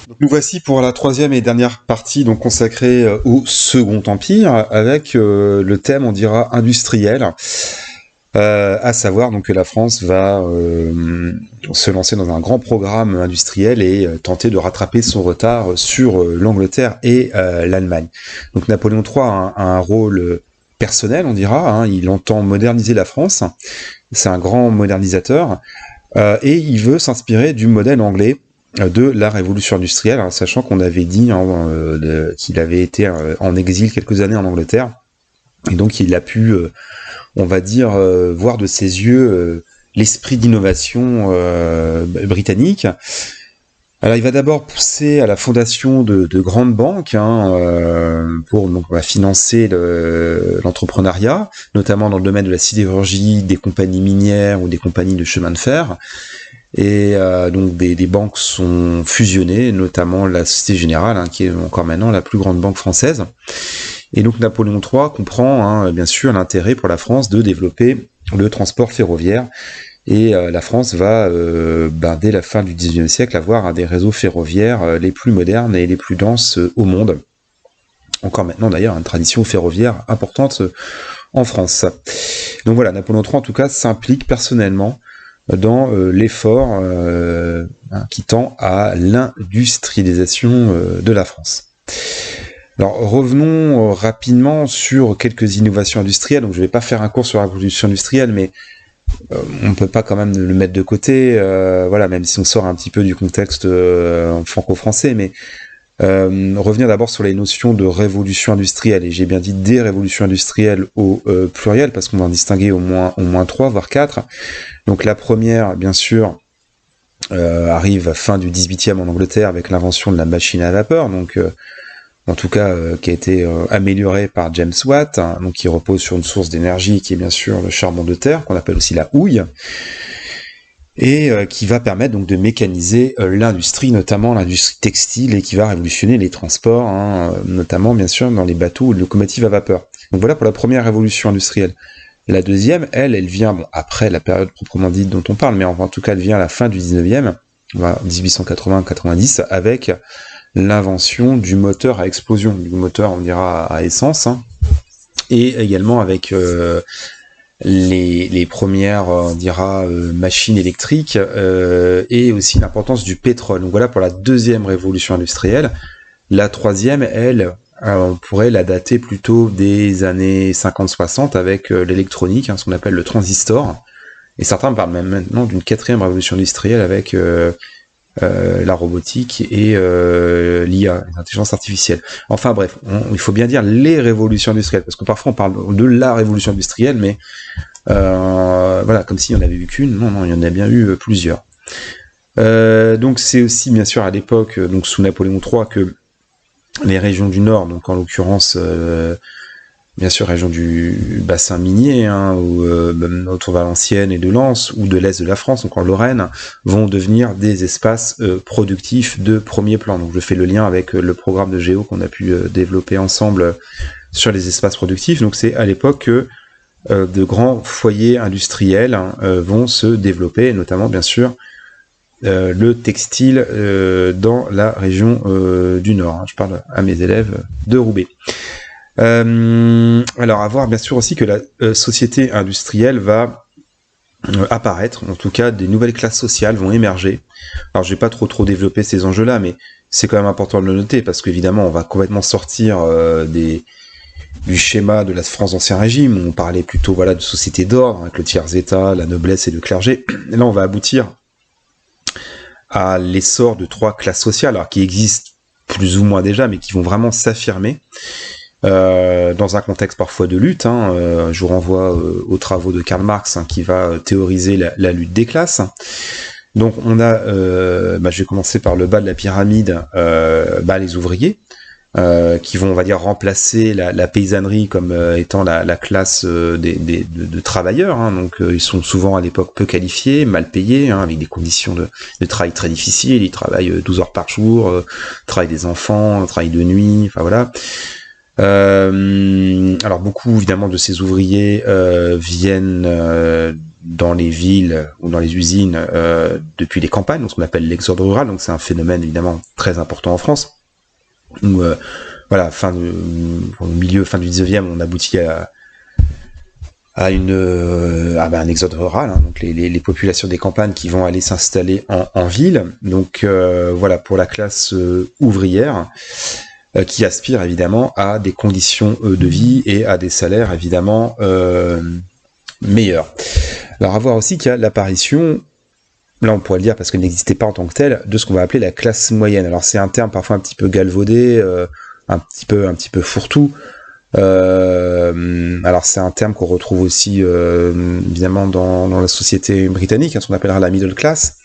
Donc, nous voici pour la troisième et dernière partie donc consacrée au Second Empire avec le thème, on dira, industriel, à savoir donc que la France va se lancer dans un grand programme industriel et tenter de rattraper son retard sur l'Angleterre et l'Allemagne. Donc Napoléon III a un rôle personnel, on dira, hein, il entend moderniser la France, c'est un grand modernisateur, et il veut s'inspirer du modèle anglais de la révolution industrielle, hein, sachant qu'on avait dit qu'il avait été en exil quelques années en Angleterre, et donc il a pu, on va dire, voir de ses yeux l'esprit d'innovation britannique. Alors il va d'abord pousser à la fondation de grandes banques pour donc, financer l'entrepreneuriat, notamment dans le domaine de la sidérurgie, des compagnies minières ou des compagnies de chemin de fer. Et donc des banques sont fusionnées, notamment la Société Générale, qui est encore maintenant la plus grande banque française. Et donc Napoléon III comprend bien sûr l'intérêt pour la France de développer le transport ferroviaire. Et la France va, dès la fin du XIXe siècle, avoir un des réseaux ferroviaires les plus modernes et les plus denses au monde. Encore maintenant d'ailleurs, une tradition ferroviaire importante en France. Donc voilà, Napoléon III en tout cas s'implique personnellement dans l'effort qui tend à l'industrialisation de la France. Alors revenons rapidement sur quelques innovations industrielles. Donc je ne vais pas faire un cours sur la révolution industrielle, mais on ne peut pas quand même le mettre de côté, voilà, même si on sort un petit peu du contexte franco-français, mais revenir d'abord sur les notions de révolution industrielle, et j'ai bien dit des révolutions industrielles au pluriel, parce qu'on va en distinguer au moins 3, voire 4. Donc la première, bien sûr, arrive à fin du XVIIIe en Angleterre avec l'invention de la machine à vapeur, donc en tout cas qui a été améliorée par James Watt, donc qui repose sur une source d'énergie qui est bien sûr le charbon de terre, qu'on appelle aussi la houille, et qui va permettre donc de mécaniser l'industrie, notamment l'industrie textile, et qui va révolutionner les transports, notamment bien sûr dans les bateaux ou les locomotives à vapeur. Donc voilà pour la première révolution industrielle. La deuxième, elle vient après la période proprement dite dont on parle, mais en tout cas elle vient à la fin du 19e, 1880-90, avec l'invention du moteur à explosion, du moteur on dira à essence, et également avec les premières on dira machines électriques, et aussi l'importance du pétrole. Donc voilà pour la deuxième révolution industrielle. La troisième, elle, on pourrait la dater plutôt des années 50-60 avec l'électronique, ce qu'on appelle le transistor, et certains parlent même maintenant d'une quatrième révolution industrielle avec la robotique et l'IA, l'intelligence artificielle. Enfin bref, il faut bien dire les révolutions industrielles, parce que parfois on parle de la révolution industrielle, mais voilà, comme s'il n'y en avait eu qu'une. Non, il y en a bien eu plusieurs. Donc c'est aussi bien sûr à l'époque, donc sous Napoléon III, que les régions du Nord, donc en l'occurrence bien sûr région du bassin minier, ou autour de Valenciennes et de Lens, ou de l'Est de la France, donc en Lorraine, vont devenir des espaces productifs de premier plan. Donc je fais le lien avec le programme de Géo qu'on a pu développer ensemble sur les espaces productifs. Donc c'est à l'époque que de grands foyers industriels vont se développer, notamment bien sûr le textile dans la région du Nord. Je parle à mes élèves de Roubaix. Alors à voir bien sûr aussi que la société industrielle va apparaître, en tout cas des nouvelles classes sociales vont émerger. Alors je vais pas trop développer ces enjeux-là, mais c'est quand même important de le noter, parce qu'évidemment on va complètement sortir du schéma de la France d'Ancien Régime, où on parlait plutôt de société d'ordre, avec le tiers-état, la noblesse et le clergé. Et là on va aboutir à l'essor de 3 classes sociales, alors qui existent plus ou moins déjà, mais qui vont vraiment s'affirmer dans un contexte parfois de lutte. Je vous renvoie aux travaux de Karl Marx, qui va théoriser la lutte des classes. Donc on a, je vais commencer par le bas de la pyramide, les ouvriers, qui vont, on va dire, remplacer la paysannerie comme étant la classe de travailleurs. Donc ils sont souvent à l'époque peu qualifiés, mal payés, avec des conditions de travail très difficiles. Ils travaillent 12 heures par jour, travaillent des enfants, travaillent de nuit, enfin voilà. Alors beaucoup évidemment de ces ouvriers viennent dans les villes ou dans les usines depuis les campagnes, donc ce qu'on appelle l'exode rural. Donc c'est un phénomène évidemment très important en France. Où voilà, fin du 19e, on aboutit à un exode rural, hein, donc les populations des campagnes qui vont aller s'installer en ville. Donc voilà, pour la classe ouvrière qui aspire évidemment à des conditions de vie et à des salaires évidemment meilleurs. Alors à voir aussi qu'il y a l'apparition, là on pourrait le dire parce qu'elle n'existait pas en tant que telle, de ce qu'on va appeler la classe moyenne. Alors c'est un terme parfois un petit peu galvaudé, un petit peu fourre-tout. Alors c'est un terme qu'on retrouve aussi évidemment dans la société britannique, hein, ce qu'on appellera la middle class,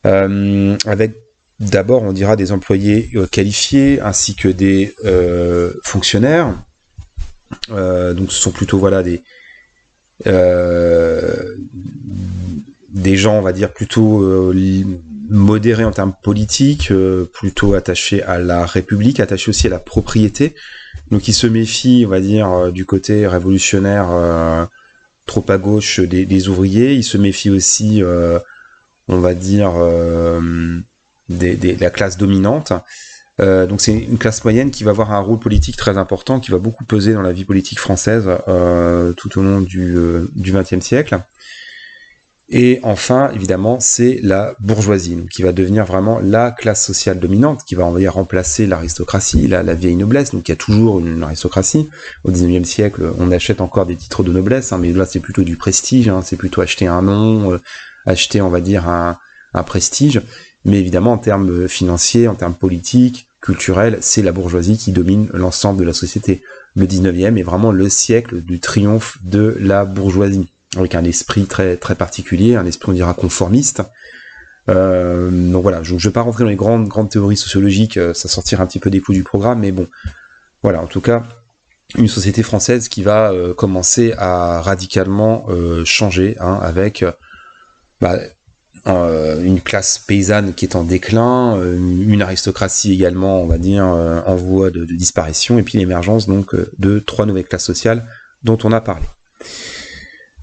avec d'abord on dira des employés qualifiés ainsi que des fonctionnaires. Donc ce sont plutôt voilà des gens, on va dire, plutôt modérés en termes politiques, plutôt attachés à la République, attachés aussi à la propriété. Donc ils se méfient, on va dire, du côté révolutionnaire trop à gauche des ouvriers. Ils se méfient aussi, on va dire, de la classe dominante. Donc c'est une classe moyenne qui va avoir un rôle politique très important, qui va beaucoup peser dans la vie politique française tout au long du XXe siècle. Et enfin, évidemment, c'est la bourgeoisie, donc qui va devenir vraiment la classe sociale dominante, qui va, on va dire, remplacer l'aristocratie, la vieille noblesse. Donc il y a toujours une aristocratie. Au XIXe siècle, on achète encore des titres de noblesse, hein, mais là c'est plutôt du prestige, hein, c'est plutôt acheter un nom, acheter, on va dire, un prestige. Mais évidemment, en termes financiers, en termes politiques, culturels, c'est la bourgeoisie qui domine l'ensemble de la société. Le 19e est vraiment le siècle du triomphe de la bourgeoisie, avec un esprit très, très particulier, un esprit, on dira, conformiste. Donc voilà, je ne vais pas rentrer dans les grandes théories sociologiques, ça sortira un petit peu des clous du programme, mais bon, voilà, en tout cas, une société française qui va commencer à radicalement changer, hein, avec une classe paysanne qui est en déclin, une aristocratie également, on va dire, en voie de disparition, et puis l'émergence donc de 3 nouvelles classes sociales dont on a parlé.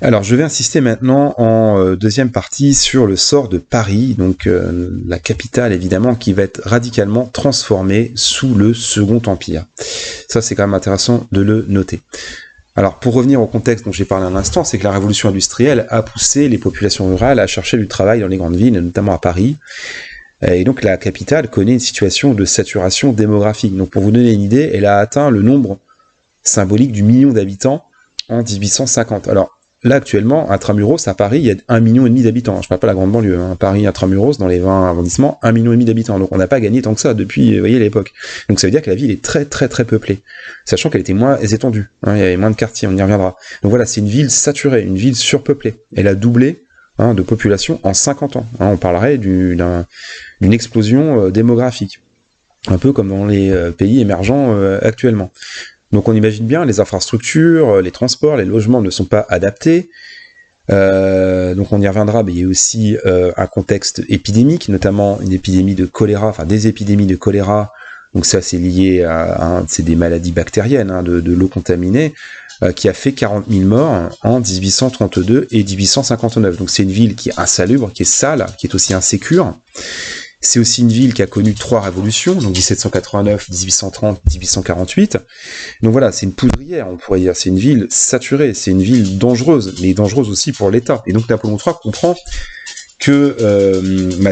Alors, je vais insister maintenant en deuxième partie sur le sort de Paris, donc la capitale évidemment qui va être radicalement transformée sous le Second Empire. Ça, c'est quand même intéressant de le noter. Alors, pour revenir au contexte dont j'ai parlé un instant, c'est que la révolution industrielle a poussé les populations rurales à chercher du travail dans les grandes villes, notamment à Paris. Et donc, la capitale connaît une situation de saturation démographique. Donc, pour vous donner une idée, elle a atteint le nombre symbolique du million d'habitants en 1850. Alors, là, actuellement, intramuros, à Paris, il y a 1,5 million d'habitants. Je ne parle pas de la grande banlieue, hein. Paris, intramuros, dans les 20 arrondissements, 1,5 million d'habitants. Donc, on n'a pas gagné tant que ça depuis, vous voyez, l'époque. Donc, ça veut dire que la ville est très, très, très peuplée. Sachant qu'elle était moins étendue, hein. Il y avait moins de quartiers, on y reviendra. Donc voilà, c'est une ville saturée, une ville surpeuplée. Elle a doublé, hein, de population en 50 ans. Hein, on parlerait d'une explosion démographique. Un peu comme dans les pays émergents actuellement. Donc on imagine bien, les infrastructures, les transports, les logements ne sont pas adaptés. Donc on y reviendra, mais il y a aussi un contexte épidémique, notamment une épidémie de choléra, enfin des épidémies de choléra. Donc ça c'est lié à c'est des maladies bactériennes, hein, de l'eau contaminée, qui a fait 40 000 morts en 1832 et 1859. Donc c'est une ville qui est insalubre, qui est sale, qui est aussi insécure. C'est aussi une ville qui a connu 3 révolutions, donc 1789, 1830, 1848. Donc voilà, c'est une poudrière, on pourrait dire. C'est une ville saturée, c'est une ville dangereuse, mais dangereuse aussi pour l'État. Et donc Napoléon III comprend que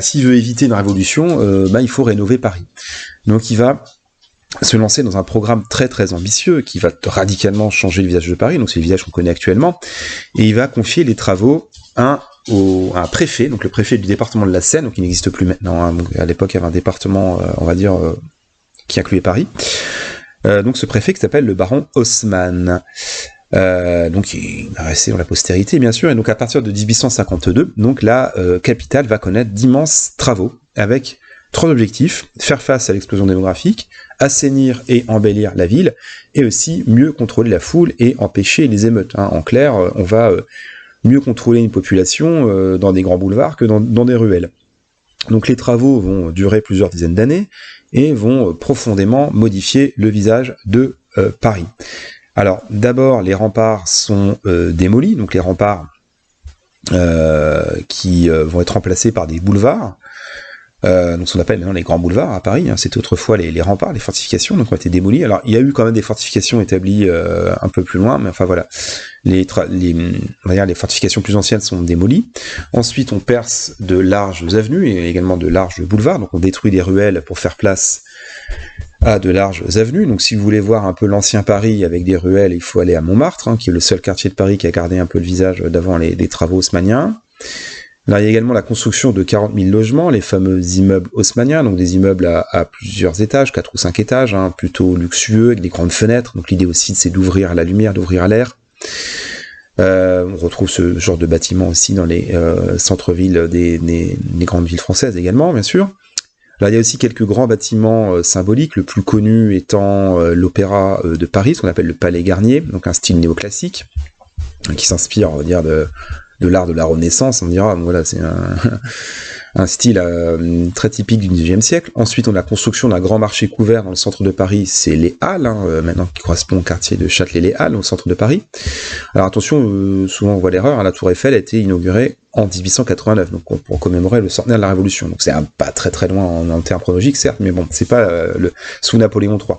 s'il veut éviter une révolution, il faut rénover Paris. Donc il va se lancer dans un programme très très ambitieux qui va radicalement changer le visage de Paris, donc c'est le visage qu'on connaît actuellement, et il va confier les travaux à un préfet, donc le préfet du département de la Seine, donc il n'existe plus maintenant, hein. Donc à l'époque il y avait un département, on va dire, qui incluait Paris, donc ce préfet qui s'appelle le baron Haussmann, donc il va rester dans la postérité bien sûr, et donc à partir de 1852, donc la capitale va connaître d'immenses travaux, avec 3 objectifs: faire face à l'explosion démographique, assainir et embellir la ville, et aussi mieux contrôler la foule et empêcher les émeutes, hein. En clair, on va mieux contrôler une population dans des grands boulevards que dans des ruelles. Donc les travaux vont durer plusieurs dizaines d'années et vont profondément modifier le visage de Paris. Alors d'abord, les remparts sont démolis, donc les remparts qui vont être remplacés par des boulevards. Donc ce qu'on appelle maintenant les grands boulevards à Paris, hein. C'était autrefois les remparts, les fortifications, donc ont été démolis. Alors il y a eu quand même des fortifications établies un peu plus loin, mais enfin voilà, on va dire les fortifications plus anciennes sont démolies. Ensuite on perce de larges avenues et également de larges boulevards, donc on détruit des ruelles pour faire place à de larges avenues. Donc si vous voulez voir un peu l'ancien Paris avec des ruelles, il faut aller à Montmartre, hein, qui est le seul quartier de Paris qui a gardé un peu le visage d'avant des travaux haussmanniens. Alors, il y a également la construction de 40 000 logements, les fameux immeubles haussmanniens, donc des immeubles à plusieurs étages, 4 ou 5 étages, hein, plutôt luxueux, avec des grandes fenêtres. Donc l'idée aussi, c'est d'ouvrir à la lumière, d'ouvrir à l'air. On retrouve ce genre de bâtiments aussi dans les centres-villes des grandes villes françaises également, bien sûr. Là, il y a aussi quelques grands bâtiments symboliques, le plus connu étant l'Opéra de Paris, ce qu'on appelle le Palais Garnier, donc un style néoclassique, qui s'inspire, on va dire, de l'art de la Renaissance. On dira, voilà, c'est un style très typique du XIXe siècle. Ensuite, on a la construction d'un grand marché couvert dans le centre de Paris, c'est les Halles, hein, maintenant qui correspond au quartier de Châtelet-les-Halles, au centre de Paris. Alors attention, souvent on voit l'erreur, hein, la Tour Eiffel a été inaugurée en 1889, donc pour commémorer le centenaire de la Révolution. Donc c'est pas très très loin en termes chronologiques, certes, mais bon, c'est pas sous Napoléon III.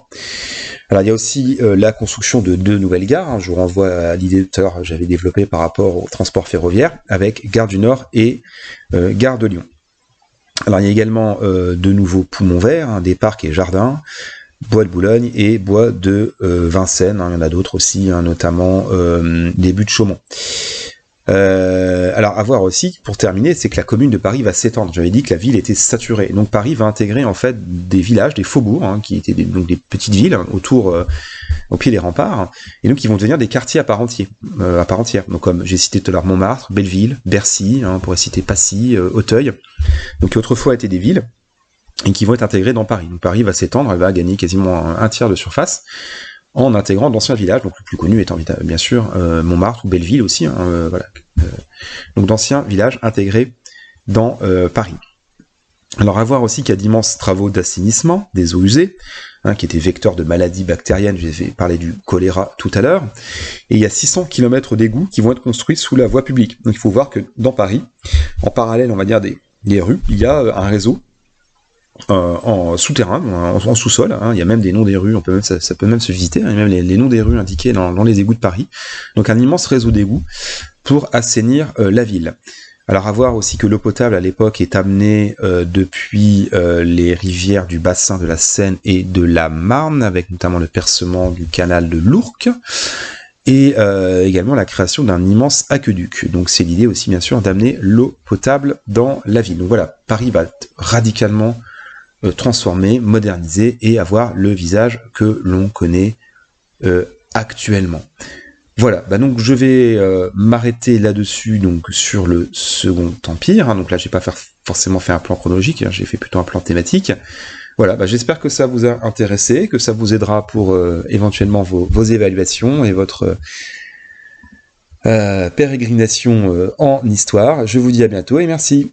Alors il y a aussi la construction de 2 nouvelles gares, hein. Je vous renvoie à l'idée tout à l'heure que j'avais développée par rapport au transport ferroviaire, avec Gare du Nord et Gare de Lyon. Alors il y a également de nouveaux poumons verts, hein, des parcs et jardins, Bois de Boulogne et Bois de Vincennes, hein. Il y en a d'autres aussi, hein, notamment des buttes de Chaumont. Alors à voir aussi, pour terminer, c'est que la commune de Paris va s'étendre. J'avais dit que la ville était saturée. Donc Paris va intégrer en fait des villages, des faubourgs, hein, qui étaient donc des petites villes autour, au pied des remparts, et donc qui vont devenir des quartiers à part entière. Donc comme j'ai cité tout à l'heure Montmartre, Belleville, Bercy, hein, on pourrait citer Passy, Auteuil, donc qui autrefois étaient des villes et qui vont être intégrées dans Paris. Donc Paris va s'étendre, elle va gagner quasiment un tiers de surface, en intégrant d'anciens villages, donc le plus connu étant bien sûr Montmartre ou Belleville aussi, hein, voilà. Donc d'anciens villages intégrés dans Paris. Alors à voir aussi qu'il y a d'immenses travaux d'assainissement des eaux usées, hein, qui étaient vecteurs de maladies bactériennes, je vais parler du choléra tout à l'heure, et il y a 600 km d'égouts qui vont être construits sous la voie publique. Donc il faut voir que dans Paris, en parallèle on va dire des rues, il y a un réseau en souterrain, en sous-sol, hein. Il y a même des noms des rues, ça peut même se visiter, hein. Il y a même les noms des rues indiqués dans les égouts de Paris. Donc un immense réseau d'égouts pour assainir la ville. Alors à voir aussi que l'eau potable à l'époque est amenée depuis les rivières du bassin de la Seine et de la Marne, avec notamment le percement du canal de l'Ourcq, et également la création d'un immense aqueduc. Donc c'est l'idée aussi bien sûr d'amener l'eau potable dans la ville. Donc voilà, Paris va être radicalement transformer, moderniser et avoir le visage que l'on connaît actuellement. Voilà, donc je vais m'arrêter là-dessus, donc sur le Second Empire, hein. Donc là j'ai pas forcément fait un plan chronologique, hein, j'ai fait plutôt un plan thématique. Voilà, j'espère que ça vous a intéressé, que ça vous aidera pour éventuellement vos évaluations et votre pérégrination en histoire. Je vous dis à bientôt et merci.